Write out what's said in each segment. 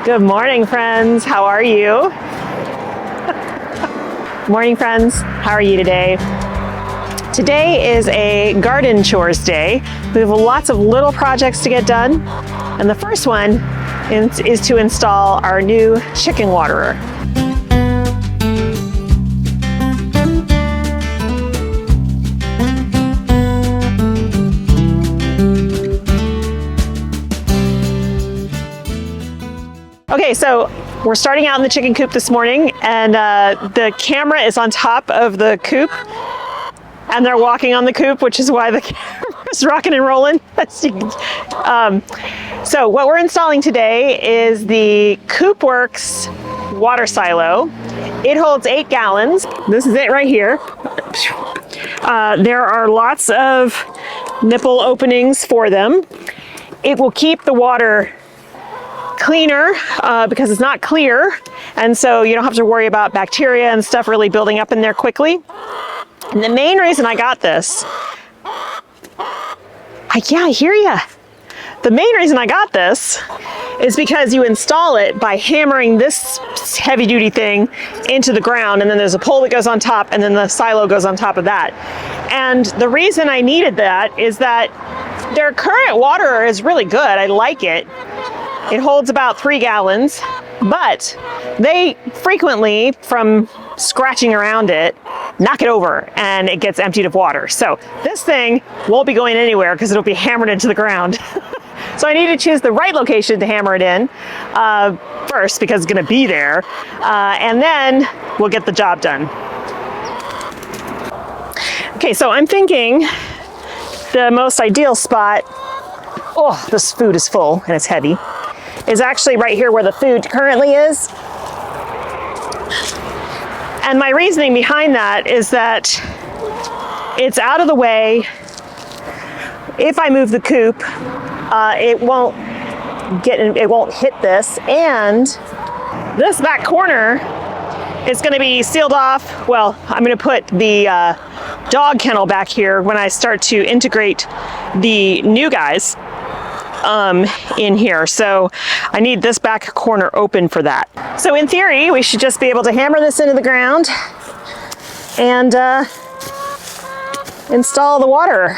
Good morning, friends. How are you? Morning, friends. How are you today? Today is a garden chores day. We have lots of little projects to get done. And the first one is to install our new chicken waterer. Okay, so we're starting out in the chicken coop this morning, and the camera is on top of the coop, and they're walking on the coop, which is why the camera is rocking and rolling. So what we're installing today is the CoopWorks water silo. It holds 8 gallons. This is it right here. There are lots of nipple openings for them. It will keep the water cleaner because it's not clear, and so you don't have to worry about bacteria and stuff really building up in there quickly. And the main reason I got this, I hear ya. The main reason I got this is because you install it by hammering this heavy duty thing into the ground, and then there's a pole that goes on top, and then the silo goes on top of that. And the reason I needed that is that their current waterer is really good. I like it. It holds about 3 gallons, but they frequently, from scratching around it, knock it over and it gets emptied of water. So this thing won't be going anywhere because it'll be hammered into the ground. So I need to choose the right location to hammer it in first, because it's going to be there, and then we'll get the job done. Okay, so I'm thinking the most ideal spot, oh, this food is full and it's heavy, is actually right here where the food currently is. And my reasoning behind that is that it's out of the way. If I move the coop, it won't hit this, and this back corner is going to be sealed off. Well, I'm going to put the dog kennel back here when I start to integrate the new guys in here. So I need this back corner open for that. So in theory, we should just be able to hammer this into the ground and install the water.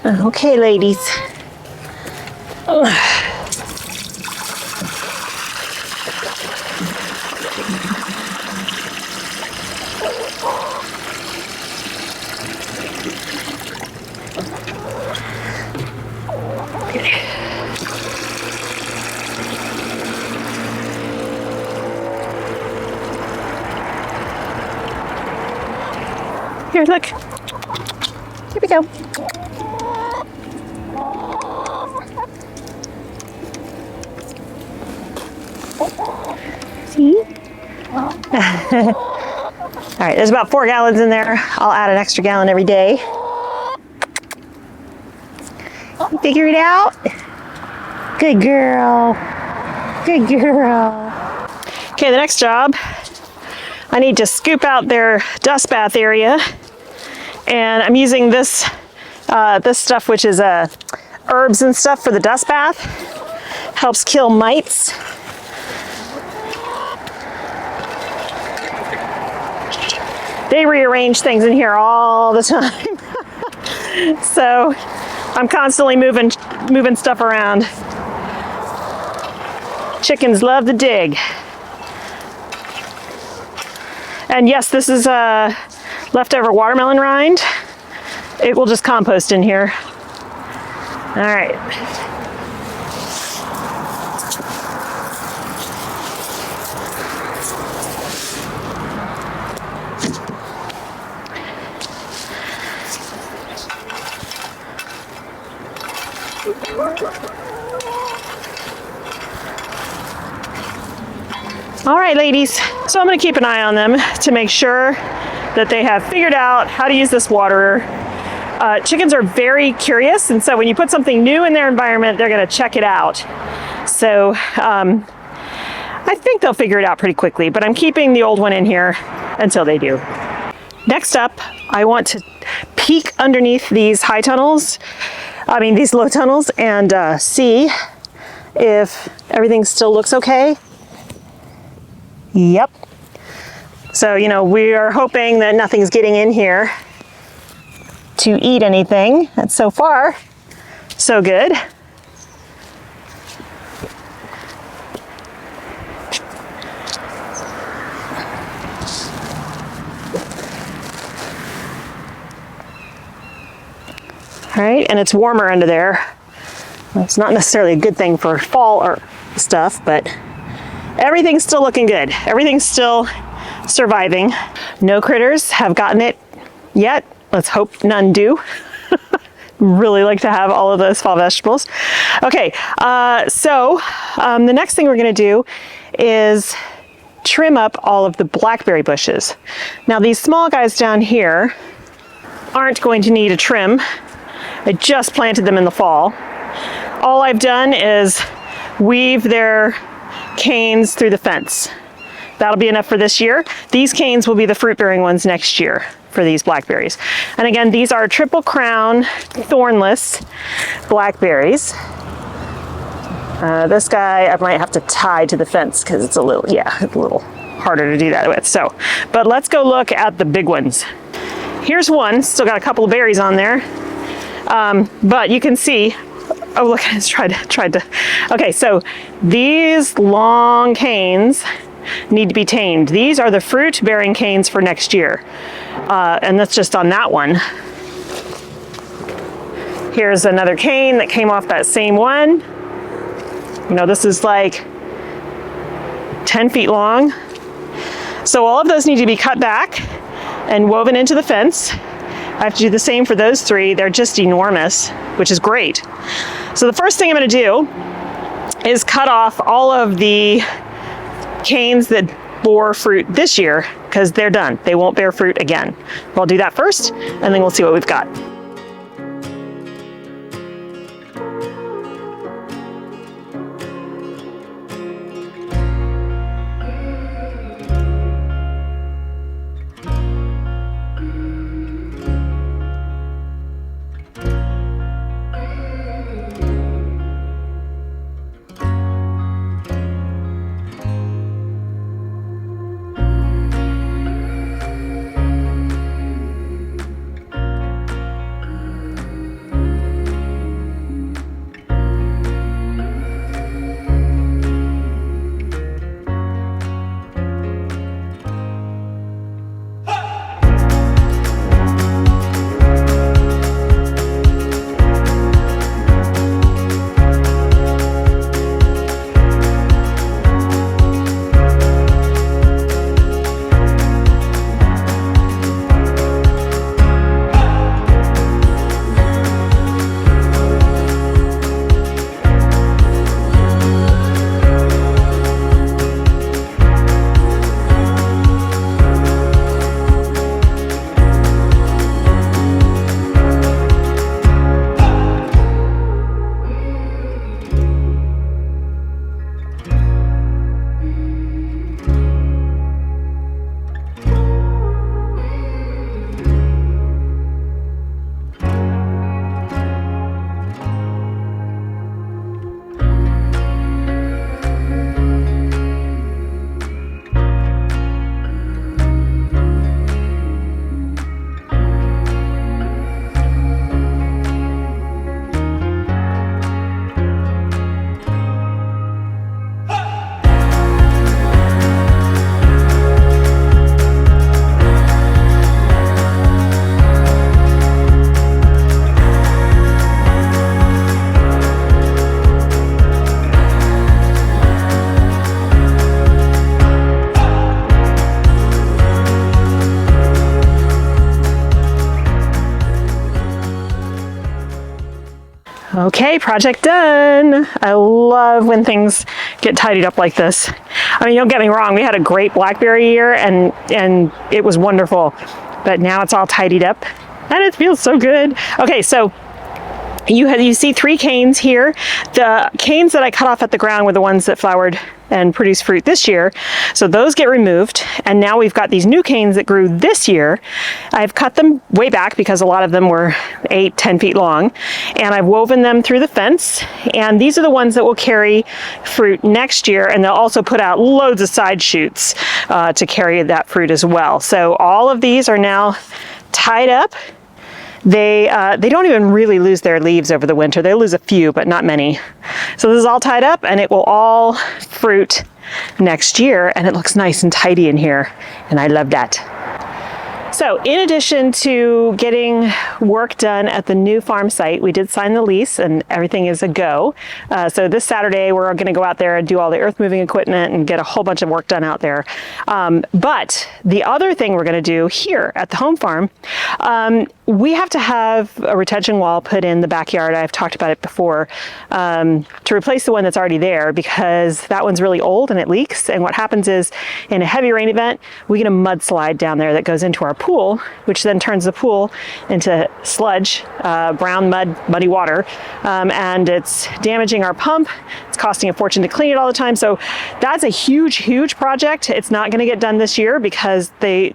Okay, ladies. Here, look. Here we go. See? All right, there's about 4 gallons in there. I'll add an extra gallon every day. You figure it out? Good girl. Good girl. Okay, the next job, I need to scoop out their dust bath area, and I'm using this this stuff, which is herbs and stuff for the dust bath. Helps kill mites. They rearrange things in here all the time. So I'm constantly moving stuff around. Chickens love to dig. And yes, this is leftover watermelon rind. It will just compost in here. All right. All right, ladies. So I'm gonna keep an eye on them to make sure that they have figured out how to use this waterer. Chickens are very curious, and so when you put something new in their environment, they're gonna check it out. So I think they'll figure it out pretty quickly, but I'm keeping the old one in here until they do. Next up, I want to peek underneath these high tunnels, these low tunnels, and see if everything still looks okay. Yep. So, we are hoping that nothing's getting in here to eat anything. And so far, so good. All right, and it's warmer under there. It's not necessarily a good thing for fall or stuff, but everything's still looking good. Everything's still surviving. No critters have gotten it yet. Let's hope none do. Really like to have all of those fall vegetables. Okay, so the next thing we're gonna do is trim up all of the blackberry bushes. Now these small guys down here aren't going to need a trim. I just planted them in the fall. All I've done is weave their canes through the fence. That'll be enough for this year. These canes will be the fruit-bearing ones next year for these blackberries. And again, these are triple crown thornless blackberries. This guy I might have to tie to the fence because it's a little harder to do that with. So, but let's go look at the big ones. Here's one, still got a couple of berries on there. But you can see, oh look, it's tried to. Okay, so these long canes need to be tamed. These are the fruit-bearing canes for next year. And that's just on that one. Here's another cane that came off that same one. This is like 10 feet long. So all of those need to be cut back and woven into the fence. I have to do the same for those three. They're just enormous, which is great. So the first thing I'm gonna do is cut off all of the canes that bore fruit this year because they're done. They won't bear fruit again. I'll do that first and then we'll see what we've got. Okay, project done. I love when things get tidied up like this. I mean, don't get me wrong, we had a great blackberry year and it was wonderful, but now it's all tidied up and it feels so good. Okay, so you see 3 canes here. The canes that I cut off at the ground were the ones that flowered and produced fruit this year. So those get removed. And now we've got these new canes that grew this year. I've cut them way back because a lot of them were 8-10 feet long. And I've woven them through the fence. And these are the ones that will carry fruit next year. And they'll also put out loads of side shoots to carry that fruit as well. So all of these are now tied up. They don't even really lose their leaves over the winter. They lose a few, but not many. So this is all tied up and it will all fruit next year, and it looks nice and tidy in here, and I love that. So in addition to getting work done at the new farm site, we did sign the lease and everything is a go. So this Saturday, we're going to go out there and do all the earth moving equipment and get a whole bunch of work done out there. But the other thing we're going to do here at the home farm, we have to have a retention wall put in the backyard. I've talked about it before, to replace the one that's already there because that one's really old and it leaks. And what happens is in a heavy rain event, we get a mudslide down there that goes into our pool, which then turns the pool into sludge, brown mud, muddy water, and it's damaging our pump. It's costing a fortune to clean it all the time. So that's a huge, huge project. It's not going to get done this year because the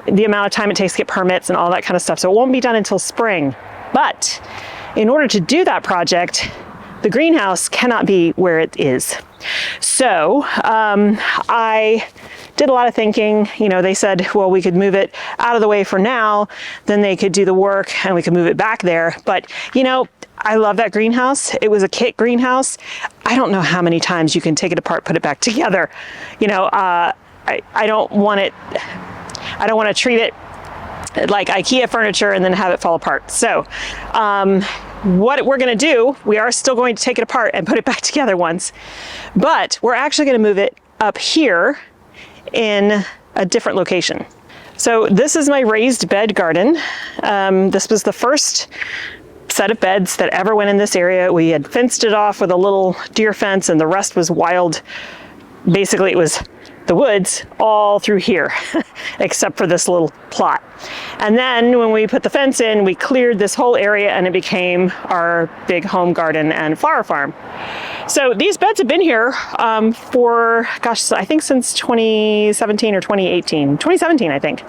amount of time it takes to get permits and all that kind of stuff. So it won't be done until spring. But in order to do that project, the greenhouse cannot be where it is. So I did a lot of thinking. They said, well, we could move it out of the way for now, then they could do the work and we could move it back there. But I love that greenhouse. It was a kit greenhouse. I don't know how many times you can take it apart, put it back together. I don't want to treat it like IKEA furniture and then have it fall apart. So what we're going to do, we are still going to take it apart and put it back together once, but we're actually going to move it up here in a different location. So this is my raised bed garden. This was the first set of beds that ever went in this area. We had fenced it off with a little deer fence and the rest was wild. Basically, it was the woods all through here, except for this little plot. And then when we put the fence in, we cleared this whole area and it became our big home garden and flower farm. So these beds have been here for, gosh, I think since 2017 or 2018, 2017, I think.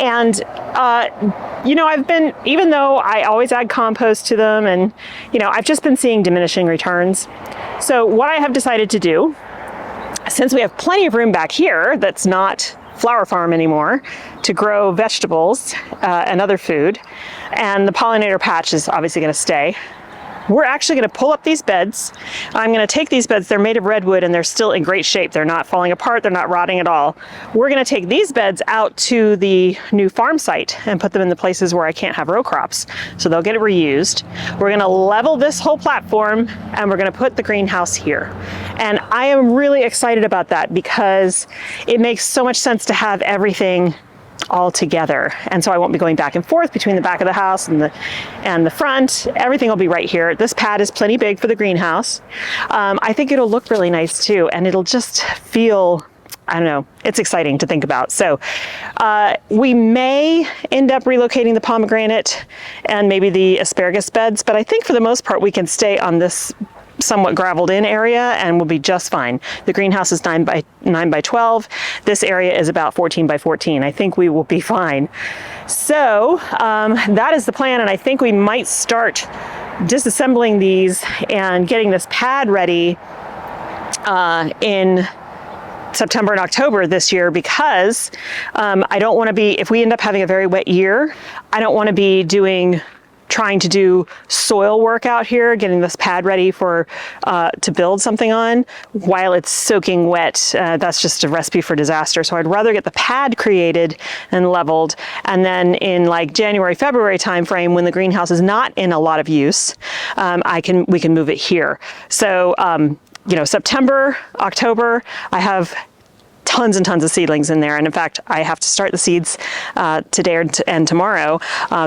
And, I've been, even though I always add compost to them and, I've just been seeing diminishing returns. So what I have decided to do, since we have plenty of room back here that's not flower farm anymore to grow vegetables and other food, and the pollinator patch is obviously going to stay, we're actually going to pull up these beds. I'm going to take these beds, they're made of redwood and they're still in great shape. They're not falling apart, they're not rotting at all. We're going to take these beds out to the new farm site and put them in the places where I can't have row crops. So they'll get it reused. We're going to level this whole platform and we're going to put the greenhouse here. And I am really excited about that because it makes so much sense to have everything all together. And so I won't be going back and forth between the back of the house and the front. Everything will be right here. This pad is plenty big for the greenhouse. I think it'll look really nice too, and it'll just feel, I don't know, it's exciting to think about. So we may end up relocating the pomegranate and maybe the asparagus beds, but I think for the most part we can stay on this somewhat graveled in area and we'll be just fine. The greenhouse is 9 by 12. This area is about 14 by 14. I think we will be fine. So that is the plan, and I think we might start disassembling these and getting this pad ready in September and October this year because I don't want to be, if we end up having a very wet year, I don't want to be trying to do soil work out here, getting this pad ready for to build something on while it's soaking wet. That's just a recipe for disaster. So I'd rather get the pad created and leveled, and then in like January, February timeframe when the greenhouse is not in a lot of use, we can move it here. So September, October, I have tons and tons of seedlings in there. And in fact, I have to start the seeds today and tomorrow,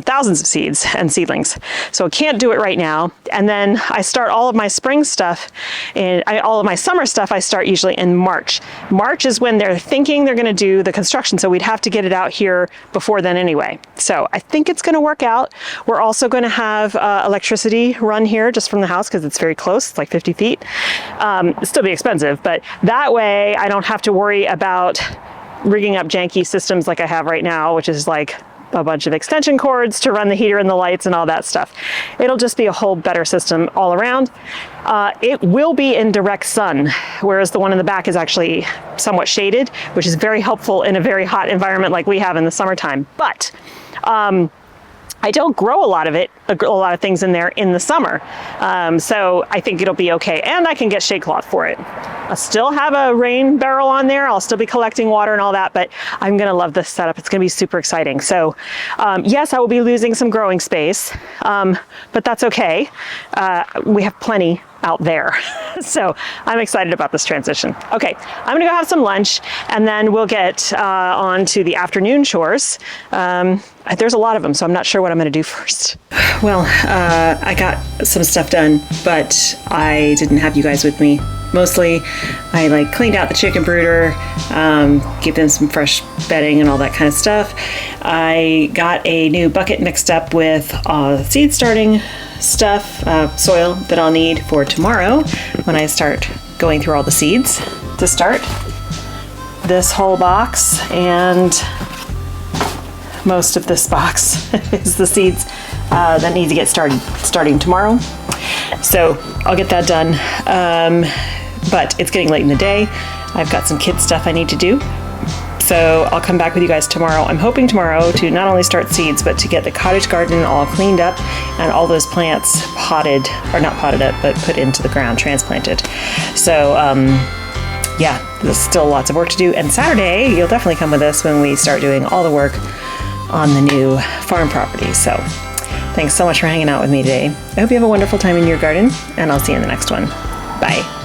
thousands of seeds and seedlings. So I can't do it right now. And then I start all of my spring stuff and all of my summer stuff I start usually in March. March is when they're thinking they're going to do the construction. So we'd have to get it out here before then anyway. So I think it's going to work out. We're also going to have electricity run here just from the house because it's very close. It's like 50 feet. It'll still be expensive, but that way I don't have to worry about rigging up janky systems like I have right now, which is like a bunch of extension cords to run the heater and the lights and all that stuff. It'll just be a whole better system all around. It will be in direct sun, whereas the one in the back is actually somewhat shaded, which is very helpful in a very hot environment like we have in the summertime. But I don't grow a lot of things in there in the summer. So I think it'll be okay. And I can get shade cloth for it. I'll still have a rain barrel on there. I'll still be collecting water and all that, but I'm gonna love this setup. It's gonna be super exciting. So yes, I will be losing some growing space, but that's okay. We have plenty out there. So I'm excited about this transition. Okay, I'm gonna go have some lunch and then we'll get on to the afternoon chores. There's a lot of them, so I'm not sure what I'm gonna do first. Well, I got some stuff done, but I didn't have you guys with me. Mostly, I cleaned out the chicken brooder, gave them some fresh bedding and all that kind of stuff. I got a new bucket mixed up with seed starting stuff, soil that I'll need for tomorrow when I start going through all the seeds. To start, this whole box and most of this box is the seeds that need to get starting tomorrow. So I'll get that done, but it's getting late in the day. I've got some kid stuff I need to do. So I'll come back with you guys tomorrow. I'm hoping tomorrow to not only start seeds, but to get the cottage garden all cleaned up and all those plants potted, or not potted up, but put into the ground, transplanted. So yeah, there's still lots of work to do. And Saturday, you'll definitely come with us when we start doing all the work on the new farm property. So thanks so much for hanging out with me today. I hope you have a wonderful time in your garden, and I'll see you in the next one. Bye.